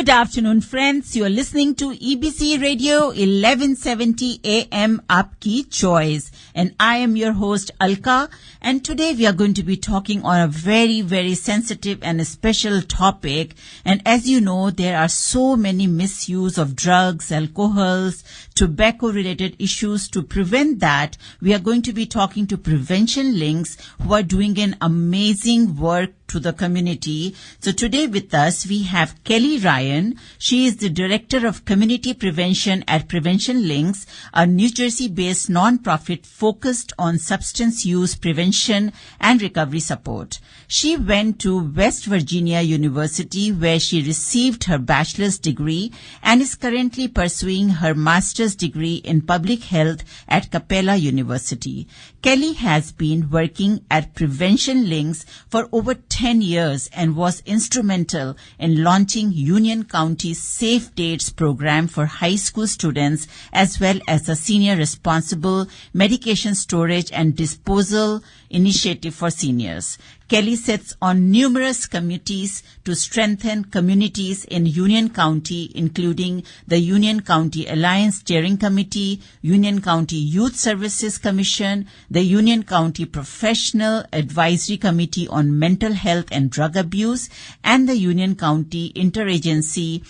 Good afternoon, friends. You're listening to EBC Radio 1170 AM Aapki Choice. And I am your host, Alka. And today we are going to be talking on a very, very sensitive and a special topic. And as you know, there are so many misuse of drugs, alcohols, tobacco-related issues. To prevent that, we are going to be talking to Prevention Links, who are doing an amazing work to the community. So today with us, we have Kelley Ryan. She is the Director of Community Prevention at Prevention Links, a New Jersey-based non-profit focused on substance use prevention and recovery support. She went to West Virginia University, where she received her bachelor's degree and is currently pursuing her master's degree in public health at Capella University. Kelley has been working at Prevention Links for over 10 years and was instrumental in launching Union County's Safe Dates program for high school students, as well as a senior responsible medication storage and disposal initiative for seniors. Kelley sits on numerous committees to strengthen communities in Union County, including the Union County Alliance Steering Committee, Union County Youth Services Commission, the Union County Professional Advisory Committee on Mental Health and Drug Abuse, and the Union County Interagency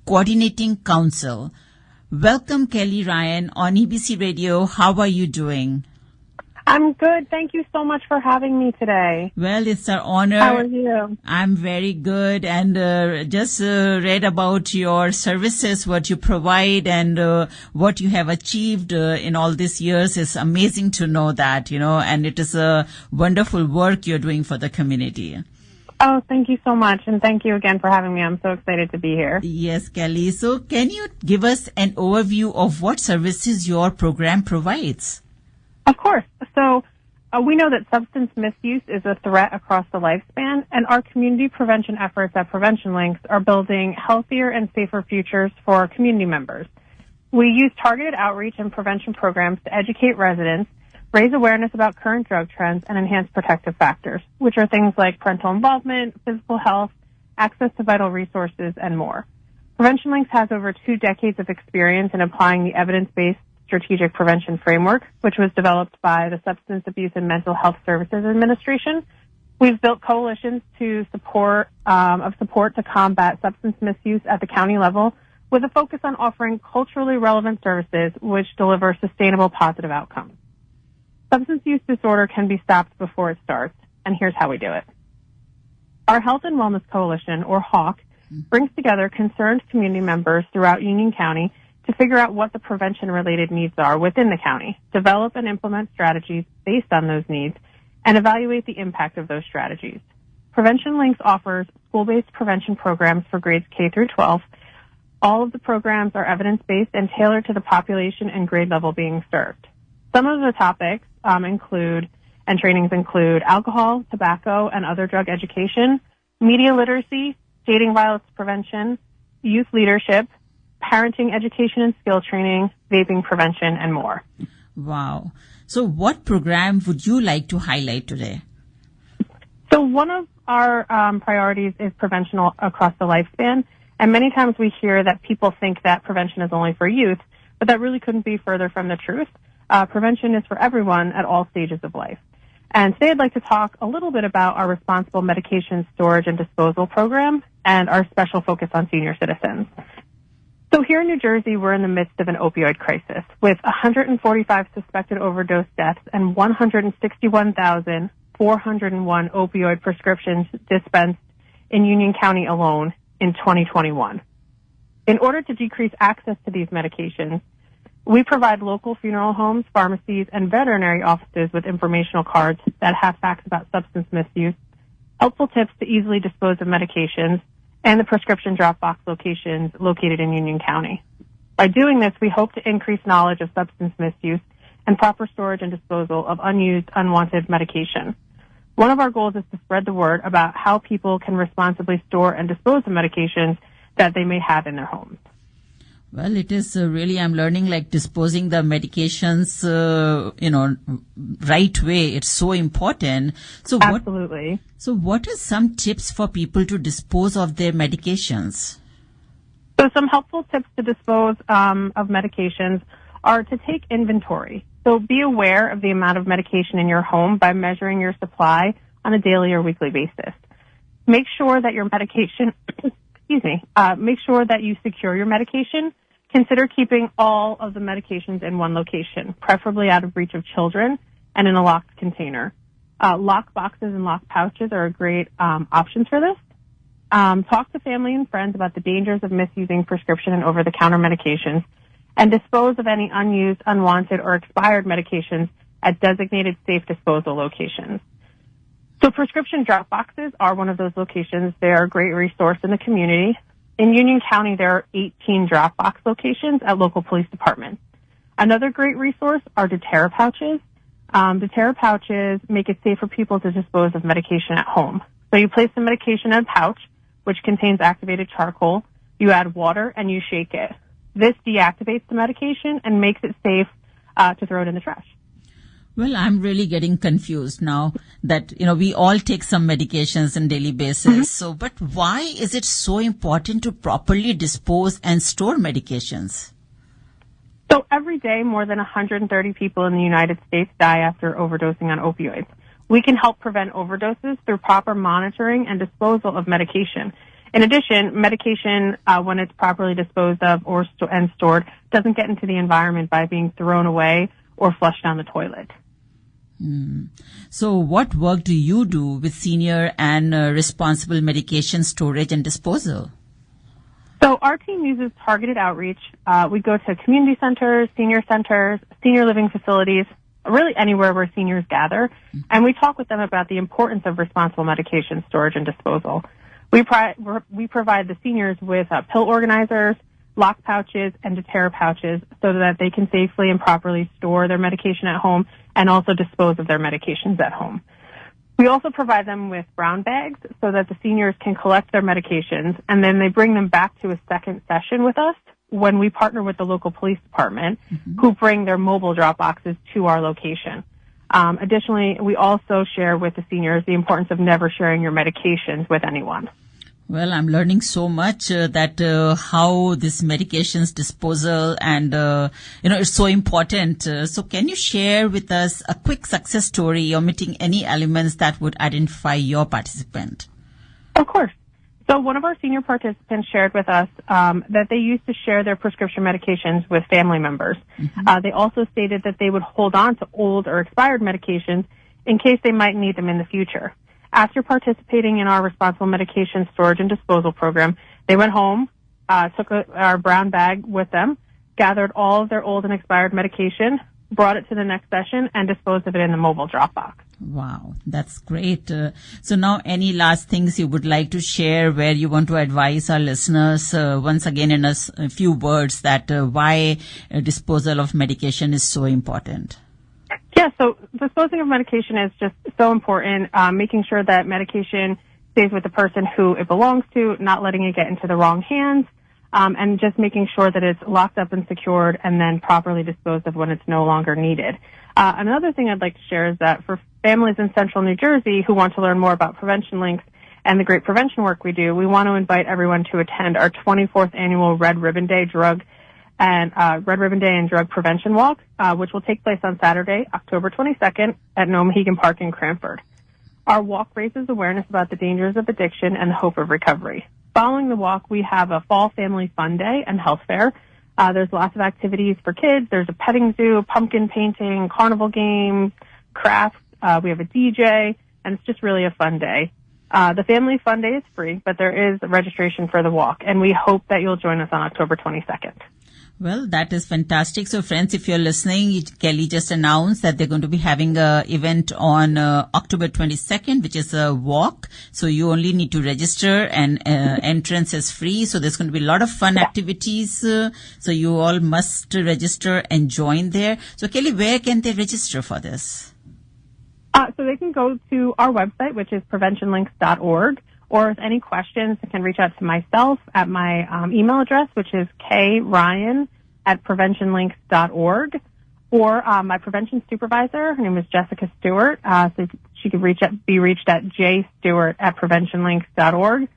Coordinating Council. Welcome, Kelley Ryan, on EBC Radio. How are you doing? I'm good. Thank you so much for having me today. Well, it's our honor. How are you? I'm very good, and just read about your services, what you provide, and what you have achieved in all these years. It's amazing to know that, and it is a wonderful work you're doing for the community. Oh, thank you so much, and thank you again for having me. I'm so excited to be here. Yes, Kelley. So can you give us an overview of what services your program provides? Of course. So we know that substance misuse is a threat across the lifespan, and our community prevention efforts at Prevention Links are building healthier and safer futures for our community members. We use targeted outreach and prevention programs to educate residents, raise awareness about current drug trends, and enhance protective factors, which are things like parental involvement, physical health, access to vital resources, and more. Prevention Links has over 2 decades of experience in applying the evidence-based strategic prevention framework, which was developed by the Substance Abuse and Mental Health Services Administration. We've built coalitions to support to combat substance misuse at the county level, with a focus on offering culturally relevant services which deliver sustainable positive outcomes. Substance use disorder can be stopped before it starts, and here's how we do it. Our Health and Wellness Coalition, or HAWC, brings together concerned community members throughout Union County to figure out what the prevention-related needs are within the county, develop and implement strategies based on those needs, and evaluate the impact of those strategies. Prevention Links offers school-based prevention programs for grades K through 12. All of the programs are evidence-based and tailored to the population and grade level being served. Some of the topics trainings include alcohol, tobacco, and other drug education, media literacy, dating violence prevention, youth leadership, parenting education and skill training, vaping prevention, and more. Wow. So what program would you like to highlight today? So one of our priorities is prevention across the lifespan. And many times we hear that people think that prevention is only for youth, but that really couldn't be further from the truth. Prevention is for everyone at all stages of life. And today I'd like to talk a little bit about our responsible medication storage and disposal program and our special focus on senior citizens. So here in New Jersey, we're in the midst of an opioid crisis with 145 suspected overdose deaths and 161,401 opioid prescriptions dispensed in Union County alone in 2021. In order to decrease access to these medications, we provide local funeral homes, pharmacies, and veterinary offices with informational cards that have facts about substance misuse, helpful tips to easily dispose of medications, and the prescription drop-box locations located in Union County. By doing this, we hope to increase knowledge of substance misuse and proper storage and disposal of unused, unwanted medication. One of our goals is to spread the word about how people can responsibly store and dispose of medications that they may have in their homes. Well, it is really, I'm learning like disposing the medications, right way. It's so important. So Absolutely. What are some tips for people to dispose of their medications? So some helpful tips to dispose of medications are to take inventory. So be aware of the amount of medication in your home by measuring your supply on a daily or weekly basis. Make sure that your medication, make sure that you secure your medication. Consider keeping all of the medications in one location, preferably out of reach of children and in a locked container. Lock boxes and lock pouches are a great options for this. Talk to family and friends about the dangers of misusing prescription and over-the-counter medications, and dispose of any unused, unwanted, or expired medications at designated safe disposal locations. So prescription drop boxes are one of those locations. They are a great resource in the community. In Union County, there are 18 drop box locations at local police departments. Another great resource are deterra pouches. Deterra pouches make it safe for people to dispose of medication at home. So you place the medication in a pouch, which contains activated charcoal. You add water and you shake it. This deactivates the medication and makes it safe to throw it in the trash. Well, I'm really getting confused now that, we all take some medications on a daily basis. Mm-hmm. So, but why is it so important to properly dispose and store medications? So every day, more than 130 people in the United States die after overdosing on opioids. We can help prevent overdoses through proper monitoring and disposal of medication. In addition, medication, when it's properly disposed of and stored, doesn't get into the environment by being thrown away or flushed down the toilet. So what work do you do with senior and responsible medication storage and disposal? So our team uses targeted outreach. We go to community centers, senior living facilities, really anywhere where seniors gather, and we talk with them about the importance of responsible medication storage and disposal. We provide the seniors with pill organizers, lock pouches, and deterra pouches so that they can safely and properly store their medication at home and also dispose of their medications at home. We also provide them with brown bags so that the seniors can collect their medications, and then they bring them back to a second session with us when we partner with the local police department, who bring their mobile drop boxes to our location. Additionally, we also share with the seniors the importance of never sharing your medications with anyone. Well, I'm learning so much that how this medications disposal and, it's so important. So can you share with us a quick success story omitting any elements that would identify your participant? Of course. So one of our senior participants shared with us that they used to share their prescription medications with family members. They also stated that they would hold on to old or expired medications in case they might need them in the future. After participating in our responsible medication storage and disposal program, they went home, took our brown bag with them, gathered all of their old and expired medication, brought it to the next session, and disposed of it in the mobile drop box. Wow, that's great. So now any last things you would like to share where you want to advise our listeners, once again in a few words, that why disposal of medication is so important? Yeah, so disposing of medication is just so important, making sure that medication stays with the person who it belongs to, not letting it get into the wrong hands, and just making sure that it's locked up and secured and then properly disposed of when it's no longer needed. Another thing I'd like to share is that for families in central New Jersey who want to learn more about Prevention Links and the great prevention work we do, we want to invite everyone to attend our 24th annual Red Ribbon Day and Drug Prevention Walk, which will take place on Saturday, October 22nd at No Mohegan Park in Cranford. Our walk raises awareness about the dangers of addiction and the hope of recovery. Following the walk, we have a fall family fun day and health fair. There's lots of activities for kids. There's a petting zoo, pumpkin painting, carnival games, crafts. We have a DJ, and it's just really a fun day. The family fun day is free, but there is registration for the walk, and we hope that you'll join us on October 22nd. Well, that is fantastic. So friends, if you're listening, Kelley just announced that they're going to be having a event on October 22nd, which is a walk. So you only need to register, and entrance is free. So there's going to be a lot of fun activities. So you all must register and join there. So Kelley, where can they register for this? So they can go to our website, which is preventionlinks.org. Or with any questions, you can reach out to myself at my email address, which is kryan@preventionlinks.org, or my prevention supervisor. Her name is Jessica Stewart. So she could be reached at jstewart@preventionlinks.org,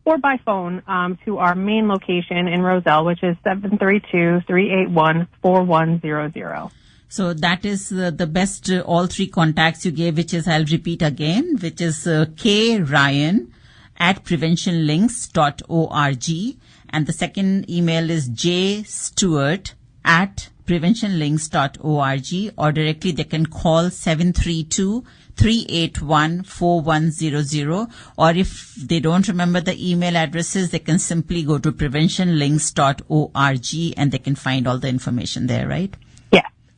or by phone to our main location in Roselle, which is 732-381-4100. So that is the best, all three contacts you gave, which is, I'll repeat again, which is kryan@preventionlinks.org. And the second email is jstewart@preventionlinks.org, or directly they can call 732-381-4100, or if they don't remember the email addresses, they can simply go to preventionlinks.org and they can find all the information there, right?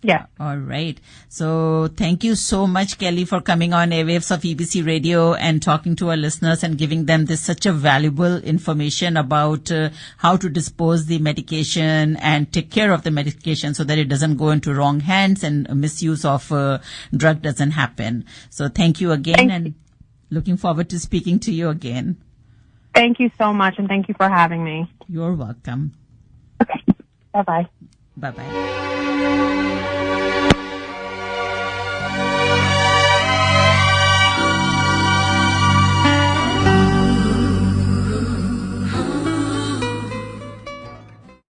Yeah. All right. So thank you so much, Kelley, for coming on airwaves of EBC Radio and talking to our listeners and giving them this such a valuable information about how to dispose the medication and take care of the medication so that it doesn't go into wrong hands and misuse of drug doesn't happen. So thank you again, and looking forward to speaking to you again. Thank you so much, and thank you for having me. You're welcome. Okay. Bye-bye. Bye-bye.